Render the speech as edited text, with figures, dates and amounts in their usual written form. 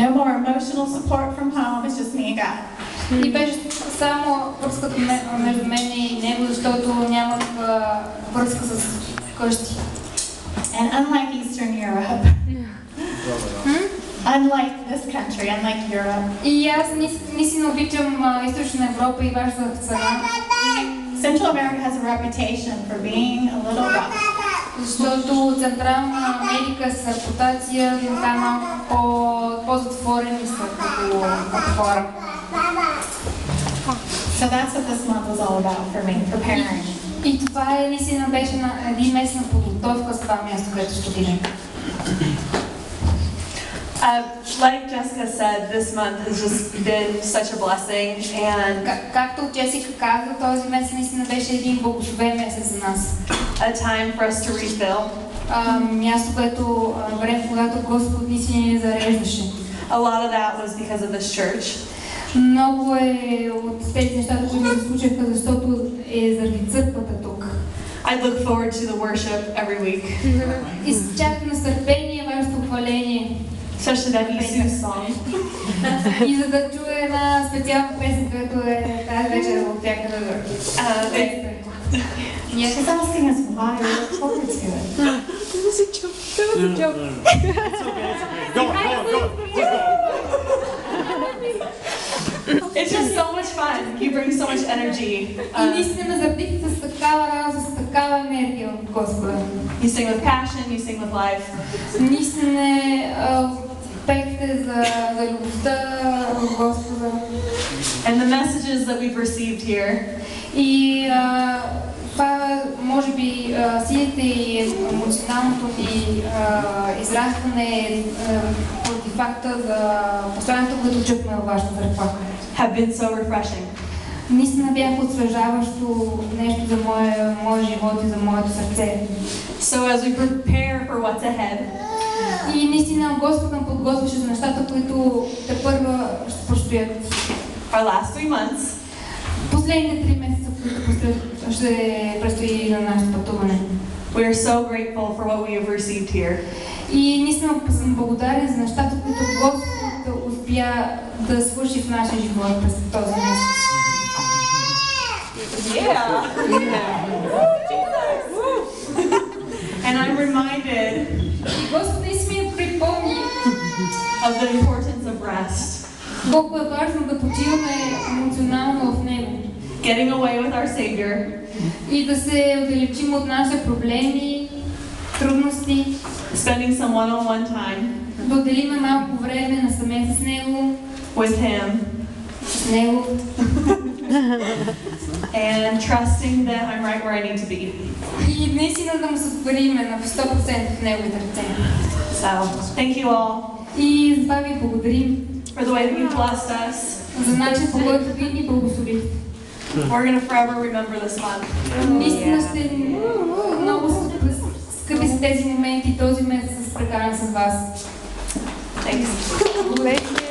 No more emotional support from home, it's just me and God. И беше само връзката между мен и него, защото нямах връзка с вкъщи. And unlike Eastern Europe, unlike this country, unlike Europe, И аз наистина обичам Източна Европа и вашата страна, Central America has a reputation for being a little rough. защото Централна Америка с репутация така малко по-затворени са като хора. So that's what this month was all about for me, preparing. И това наистина беше на един месец на подготовка с това място, където ще отидем. Like Jessica said, this month has just been such a blessing, and Както Джесика каза, този месец наистина беше един благословен месец за нас. a time for us to refill. Място, което време, когато Господ наистина ни зареждаше. A lot of that was because of this church. Много от тези нещата, които се случиха, защото заради църквата тук. I look forward to the worship every week, И чакам с търпение вашето хваление. especially that Isu song. И за да чуя една специална песен, която тази вечер от тях да She's asking us why we look forward to it. That was a joke. That was a joke. Go. It's just so much fun. You bring so much energy. И наистина ме зародихте с такава радост, с такава енергия от Господа. You sing with passion, you sing with life. Наистина пеете за любовта от Господа. And the messages that we've received here И това, може би, силите и емоционалното ни израстване поради факта за постоянното, което чухме във вашата църква. have been so refreshing. Наистина бях освежаващо нещо за моя живот и за моето сърце. So as we prepare for what's ahead, И наистина Господ нам подготвяше за нещата, които тепърва ще предстоят. our last 3 months, Последните 3 месеца, които ще предстои на нашето пътуване. we are so grateful for what we have received here. И наистина съм благодарен за нещата, които Господ успя да свърши в нашия живот през този месец. Yeah. And I'm reminded И Господ наистина ми припомни of the importance of rest, колко е важно да почиваме емоционално в Него. getting away with our Savior, И да се отдалечим от нашите проблеми, трудности, spending some one-on-one time да отделиме малко време насаме с Него, with Him, с Него and trusting that I'm right where I need to be. и наистина да му се довериме на 100% в Неговите ръце. So, thank you all И за това ви благодарим for the way that you blessed us. за начин, по който ви ни благословихте. We're going to forever remember this month. Наистина ще много скъпи са тези моменти, този месец с прекаран с вас. Thanks.